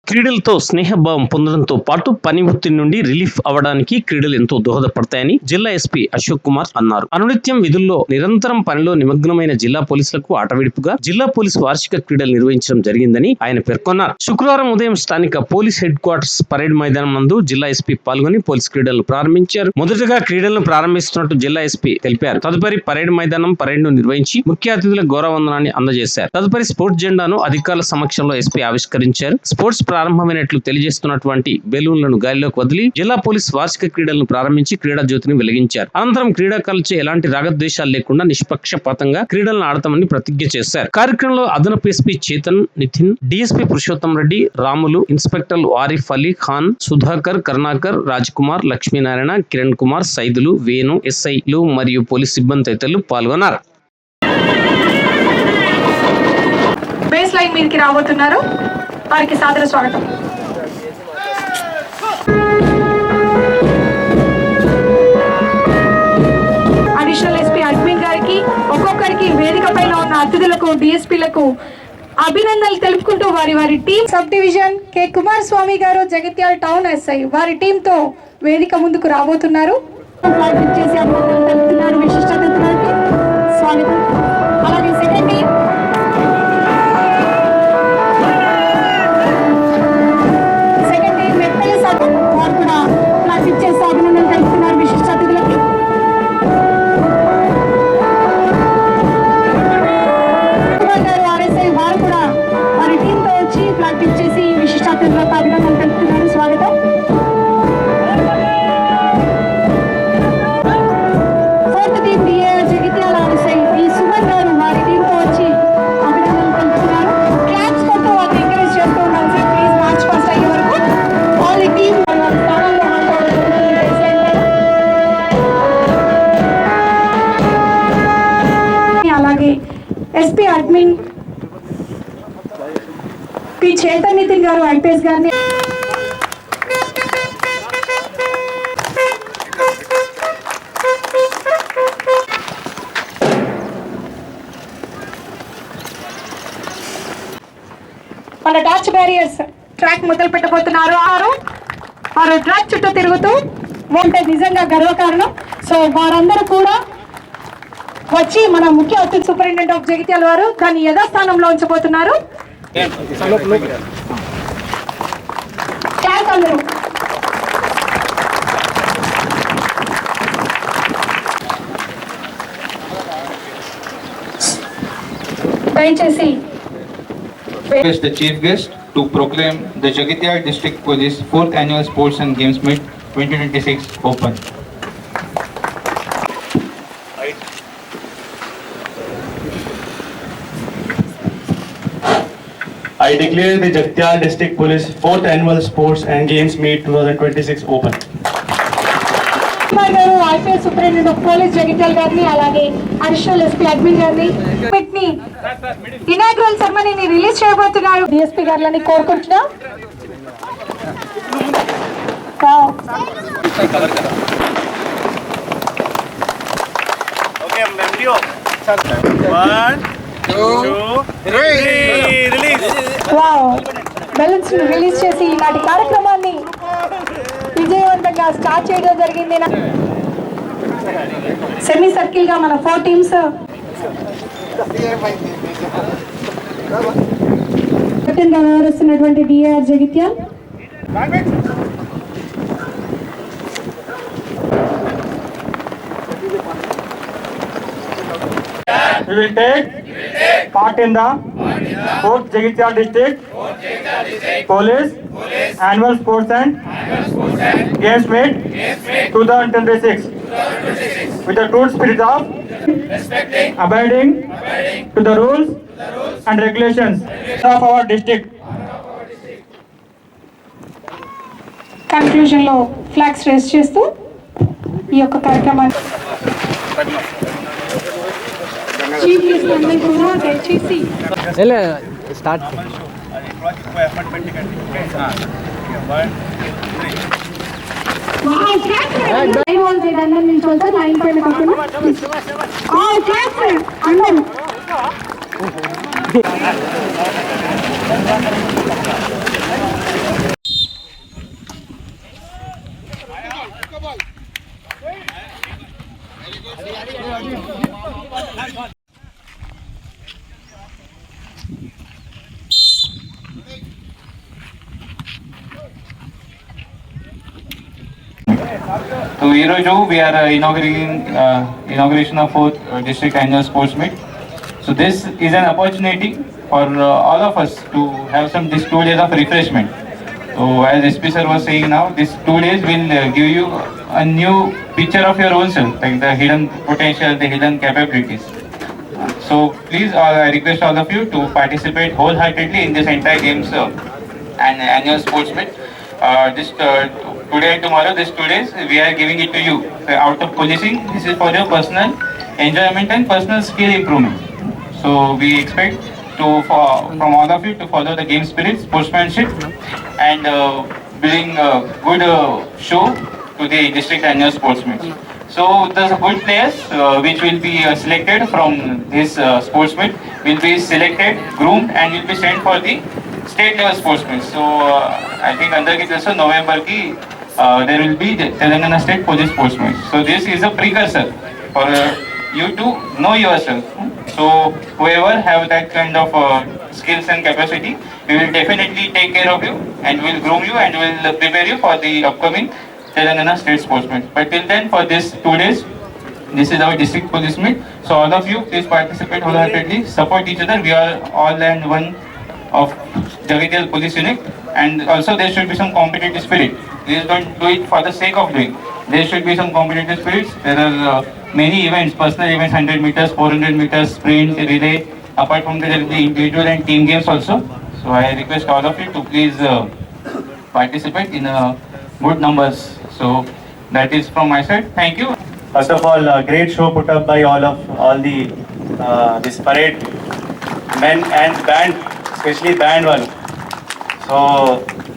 క్రీడలతో స్నేహభావం పొందడంతో పాటు పని ఒత్తిడి నుండి రిలీఫ్ అవ్వడానికి క్రీడలు ఎంతో దోహదపడతాయని జిల్లా ఎస్పీ అశోక్ కుమార్ అన్నారు. అనునిత్యం విధుల్లో నిరంతరం పనిలో నిమగ్నమైన జిల్లా పోలీసులకు ఆటవిడుపుగా జిల్లా పోలీసు వార్షిక క్రీడలు నిర్వహించడం జరిగిందని ఆయన పేర్కొన్నారు. శుక్రవారం ఉదయం స్థానిక పోలీస్ హెడ్ క్వార్టర్స్ పరేడ్ మైదానం నందు జిల్లా ఎస్పీ పాల్గొని పోలీస్ క్రీడలను ప్రారంభించారు. మొదటగా క్రీడలను ప్రారంభిస్తున్నట్టు జిల్లా ఎస్పీ తెలిపారు. తదుపరి పరేడ్ మైదానం పరేడ్ ను నిర్వహించి ముఖ్య అతిథులకు గౌరవ వందనాన్ని అందజేశారు. తదుపరి స్పోర్ట్స్ జెండాను అధికారుల సమక్షంలో ఎస్పీ ఆవిష్కరించారు. స్పోర్ట్స్ ప్రారంభమైనట్లు తెలియజేస్తున్నటువంటి బెలూన్లను గాలిలోకి వదిలి జిల్లా పోలీస్ వార్షిక క్రీడలను ప్రారంభించి క్రీడా జ్యోతిని వెలిగించారు. అనంతరం క్రీడాకారులచే ఎలాంటి రాగద్వేషాలు లేకుండా నిష్పక్షపాతంగా క్రీడలను ఆడతామని ప్రతిజ్ఞ చేశారు. కార్యక్రమంలో అదనపు ఎస్పీ చేతన్, నితిన్, డిఎస్పీ పురుషోత్తం రెడ్డి, రాములు, ఇన్స్పెక్టర్లు ఆరిఫ్ అలీ ఖాన్, సుధాకర్, కరుణాకర్, రాజ్ కుమార్, లక్ష్మీనారాయణ, కిరణ్ కుమార్, సైదులు, వేణు, ఎస్ఐలు మరియు పోలీస్ సిబ్బంది తదితరులు పాల్గొన్నారు. బేస్ లైన్ మీదకి రాబోతున్నారు. వారికి సాదర స్వాగతం. అడిషనల్ ఎస్పీ అడ్మిన్ గారికి, ఒక్కొక్కరికి వేదిక పైన ఉన్న అతిథులకు, డిఎస్పీలకు అభినందనలు తెలుపుకుంటూ వారి team sub division K Kumaraswamy గారు, జగిత్యాల టౌన్ ఎస్ఐ వారి టీంతో వేదిక ముందుకు రాబోతున్నారు. విశిష్ట అతిథులకి స్వాగతం. అలాగే second team SP admin P Chetan, Nitin గారు ఐపీఎస్ గారిని మన టార్చ్ బ్యారియర్స్ ట్రాక్ మొదలు పెట్టబోతున్నారు. వారు ట్రాక్ చుట్టూ తిరుగుతూ ఉంటే నిజంగా గర్వకారణం. సో వారందరూ కూడా వచ్చి మన ముఖ్య అతిథి సూపరింటెండెంట్ ఆఫ్ జగిత్యాల వారు దాన్ని యథాస్థానంలో ఉంచబోతున్నారు. దయచేసి the chief guest to proclaim the Jagitial District Police 4th Annual Sports and Games Meet 2026 open. I declare the Jagitial District Police 4th Annual Sports and Games Meet 2026 open. IPS superintendent of police Jagtial గారిని, అలాగే additional SP admin గారిని inaugural సెరమనీని release చేయబోతున్నారు. DSP గారిని కోరుకుంటున్నాం. Balloons release చేసి ఈనాటి కార్యక్రమాన్ని విజయవంతంగా స్టార్ట్ చేయడం జరిగింది. సెమీ సర్కిల్ గా మన 4 టీమ్స్ వ్యవహరిస్తున్నటువంటి DR Jagtial, We will take part in the 4th Jagitial District Police Annual Sports and Games Meet 2026 with the true spirit of abiding to the rules and regulations of our district. Conclusion లో flags race చేస్తూ ఈ యొక్క కార్యక్రమాన్ని chief guest అందరూ కూడా దయచేసి start అందరూ So Iroju, we are inauguration of 4th district annual sports meet. So this is an opportunity for all of us to have these 2 days of refreshment. So as SP sir was saying now, these 2 days will give you a new picture of your own self, like the hidden potential, the hidden capabilities. So please, I request all of you to participate wholeheartedly in this entire games and annual sports meet. Today and tomorrow, these 2 days, we are giving it to you. Out of policing, this is for your personal enjoyment and personal skill improvement. So we expect from all of you to follow the game spirit, sportsmanship, and bring a good show to the district annual sports meet. So the good players which will be selected from this sports meet will be selected, groomed, and will be sent for the state level sports meet. So I think under also November ki there will be the Telangana State Police Sports Meet. So this is a precursor for you to know yourself. So whoever have that kind of skills and capacity, we will definitely take care of you and will groom you and will prepare you for the upcoming Telangana State Sports Meet. But till then, for this 2 days, this is our district police meet. So all of you, please participate wholeheartedly, support each other. We are all and one of Jagatiyal Police Unit, and also there should be some competitive spirit. Please don't do it for the sake of doing. There should be some competitive spirits. There are many events, personal events, 100 meters, 400 meters, sprint, relay. Apart from that, there will be individual and team games also. So I request all of you to please participate in good numbers. So that is from my side. Thank you. First of all, great show put up by all the this parade men and band, especially band one. So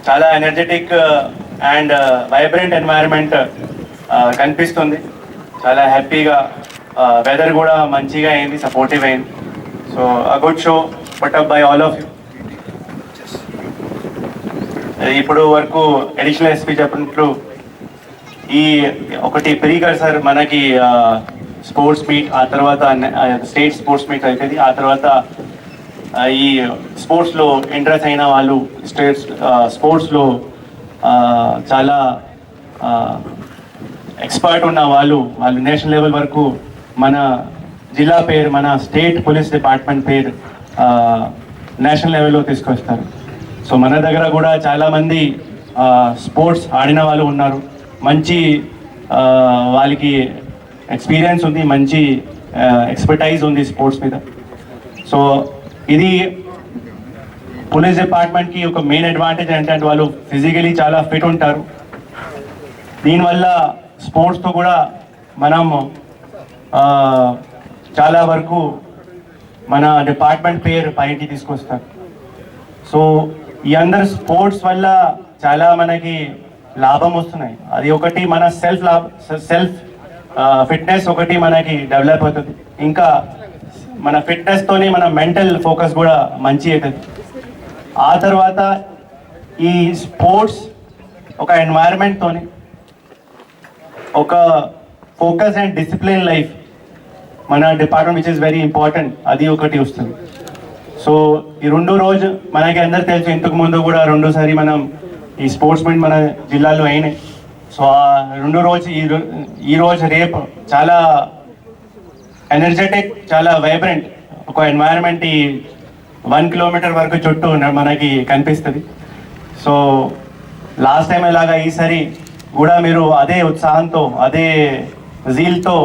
చాలా energetic and vibrant environment కనిపిస్తుంది. చాలా హ్యాపీగా weather కూడా మంచిగా అయింది, supportive అయింది. So a good show put up by all of you. ఇప్పుడు వరకు అడిషనల్ ఎస్పీ చెప్పినట్లు ఈ ఒకటి ప్రీకర్సర్ మనకి స్పోర్ట్స్ మీట్, ఆ తర్వాత స్టేట్ స్పోర్ట్స్ మీట్ అవుతుంది. ఆ తర్వాత ఈ స్పోర్ట్స్లో ఇంట్రెస్ట్ అయిన వాళ్ళు స్పోర్ట్స్లో చాలా ఎక్స్పర్ట్ ఉన్న వాళ్ళు నేషనల్ లెవెల్ వరకు మన జిల్లా పేరు, మన స్టేట్ పోలీస్ డిపార్ట్మెంట్ పేరు నేషనల్ లెవెల్లో తీసుకొస్తారు. సో మన దగ్గర కూడా చాలామంది స్పోర్ట్స్ ఆడిన వాళ్ళు ఉన్నారు. మంచి వాళ్ళకి ఎక్స్పీరియన్స్ ఉంది, మంచి ఎక్స్పర్టైజ్ ఉంది స్పోర్ట్స్ మీద. సో ఇది పోలీస్ డిపార్ట్మెంట్కి ఒక మెయిన్ అడ్వాంటేజ్ ఏంటంటే వాళ్ళు ఫిజికలీ చాలా ఫిట్ ఉంటారు. దీనివల్ల స్పోర్ట్స్తో కూడా మనం చాలా వరకు మన డిపార్ట్మెంట్ పేరు పైకి తీసుకొస్తారు. సో ఈ అందరు స్పోర్ట్స్ వల్ల చాలా మనకి లాభం వస్తున్నాయి. అది ఒకటి మన సెల్ఫ్ ఫిట్నెస్ ఒకటి మనకి డెవలప్ అవుతుంది. ఇంకా మన ఫిట్నెస్తోనే మన మెంటల్ ఫోకస్ కూడా మంచి అవుతుంది. ఆ తర్వాత ఈ స్పోర్ట్స్ ఒక ఎన్వైరన్మెంట్తోని ఒక ఫోకస్ అండ్ డిసిప్లిన్ లైఫ్ మన department which is very important, అది ఒకటి వస్తుంది. సో ఈ 2 రోజు మనకి అందరు తెలుసు, ఇంతకు ముందు కూడా 2 సారి మనం ఈ స్పోర్ట్స్ మీట్ మన జిల్లాలో అయినాయి. సో ఆ 2 రోజు ఈ రోజు రేపు చాలా ఎనర్జెటిక్, చాలా వైబ్రెంట్ ఒక ఎన్వైరన్మెంట్ ఈ 1 కిలోమీటర్ వరకు చుట్టూ మనకి కనిపిస్తుంది. సో లాస్ట్ టైం ఇలాగా ఈసారి కూడా మీరు అదే ఉత్సాహంతో, అదే జీల్తో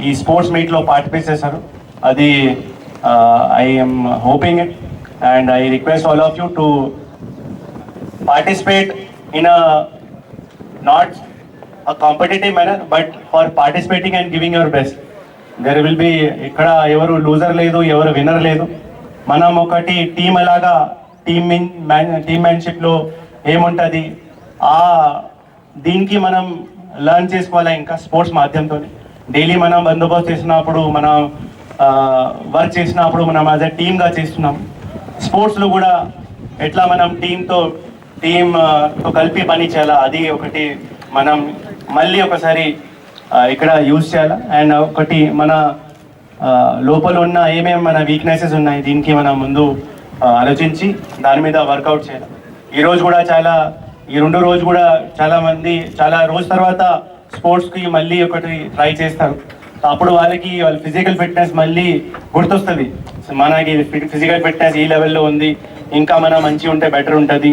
ఈ స్పోర్ట్స్ మీట్లో పార్టిసిపేట్ చేశారు. అది I M hoping it and I request all of you to participate in a not a competitive manner but for participating and giving your best. There will be ఇక్కడ ఎవరు లూజర్ లేదు, ఎవరు winner లేదు. మనం ఒకటి team అలాగా టీమ్మెన్షిప్లో ఏముంటుంది దీనికి మనం లర్న్ చేసుకోవాలి. ఇంకా స్పోర్ట్స్ మాధ్యమంతో డైలీ మనం బందోబస్తు చేసినప్పుడు, మనం వర్క్ చేసినప్పుడు మనం యాజ్ ఎ టీమ్గా చేస్తున్నాం. స్పోర్ట్స్లో కూడా ఎట్లా మనం టీంతో కలిపి పని చేయాలా, అది ఒకటి మనం మళ్ళీ ఒకసారి ఇక్కడ యూజ్ చేయాలా. అండ్ ఒకటి మన లోపల ఉన్న ఏమేమి మన వీక్నెసెస్ ఉన్నాయి దీనికి మనం ముందు ఆలోచించి దాని మీద వర్కౌట్ చేయాలి. ఈరోజు కూడా చాలా ఈ 2 రోజు కూడా చాలా మంది చాలా రోజు తర్వాత స్పోర్ట్స్కి మళ్ళీ ఒకటి ట్రై చేస్తారు. అప్పుడు వాళ్ళ ఫిజికల్ ఫిట్నెస్ మళ్ళీ గుర్తొస్తుంది. మనకి ఫిజికల్ ఫిట్నెస్ ఈ లెవెల్లో ఉంది, ఇంకా మనం మంచి ఉంటే బెటర్ ఉంటుంది.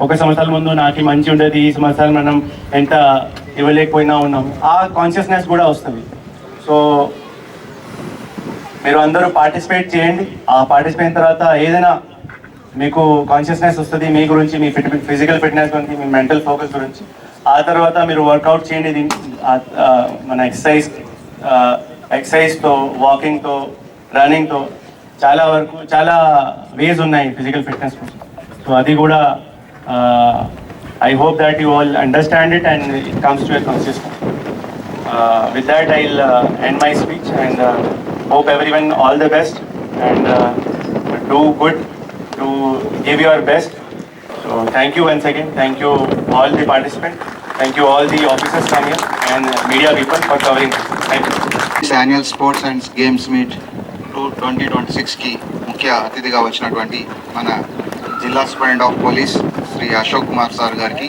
1 సంవత్సరాల ముందు నాకు మంచి ఉంటుంది, ఈ సంవత్సరాలు మనం ఎంత ఇవ్వలేకపోయినా ఉన్నాం, ఆ కాన్షియస్నెస్ కూడా వస్తుంది. సో మీరు అందరూ పార్టిసిపేట్ చేయండి. ఆ పార్టిసిపేట్ తర్వాత ఏదైనా మీకు కాన్షియస్నెస్ వస్తుంది మీ గురించి, మీ ఫిజికల్ ఫిట్నెస్ గురించి, మీ మెంటల్ ఫోకస్ గురించి. ఆ తర్వాత మీరు వర్కౌట్ చేయండి. మన ఎక్సర్సైజ్తో, వాకింగ్తో, రన్నింగ్తో చాలా వేస్ ఉన్నాయి ఫిజికల్ ఫిట్నెస్ కోసం. సో అది కూడా I hope that you all understand it and it comes to a consistent. With that, I'll end my speech and hope everyone all the best and do good, to give your best. So thank you once again. Thank you all the participants. Thank you all the officers come here and media people for covering. Thank you. This annual sports and games meet 2026కి ముఖ్య అతిథిగా వచ్చినటువంటి మన జిల్లా superintendent of police Shri Ashok Kumar sir గారికి,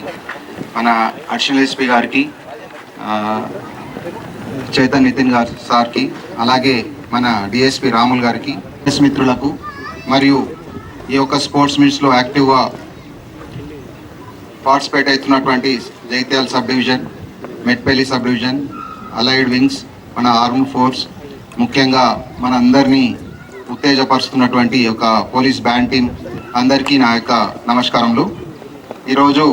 మన additional SP గారికి, చైతన్ నితిన్ గారు సార్కి, అలాగే మన డిఎస్పి రాముల్ గారికి, ప్రెస్ మిత్రులకు, మరియు ఈ యొక్క స్పోర్ట్స్ మీట్స్లో యాక్టివ్గా పార్టిసిపేట్ అవుతున్నటువంటి Jagtial sub division, Metpalli sub division, allied wings, మన ఆర్మ్డ్ ఫోర్స్, ముఖ్యంగా మన అందరినీ ఉత్తేజపరుస్తున్నటువంటి ఒక పోలీస్ బ్యాండ్ టీం అందరికీ నా యొక్క నమస్కారములు. ఈరోజు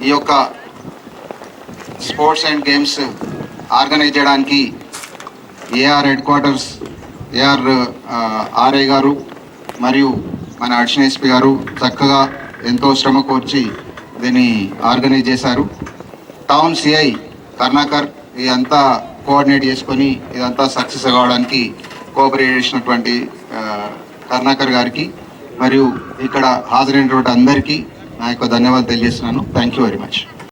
ఈ యొక్క స్పోర్ట్స్ అండ్ గేమ్స్ ఆర్గనైజ్ చేయడానికి ఏఆర్ హెడ్ క్వార్టర్స్ ఆర్ఐ గారు మరియు మన అడిషనల్ ఎస్పీ గారు చక్కగా ఎంతో శ్రమ కోర్చి దీన్ని ఆర్గనైజ్ చేశారు. టౌన్ సిఐ కర్ణాకర్ ఇదంతా కోఆర్డినేట్ చేసుకొని ఇదంతా సక్సెస్ కావడానికి కోఆపరేట్ చేసినటువంటి కర్ణాకర్ గారికి మరియు ఇక్కడ హాజరైనటువంటి అందరికీ నా యొక్క ధన్యవాదాలు తెలియజేస్తున్నాను. Thank you very much.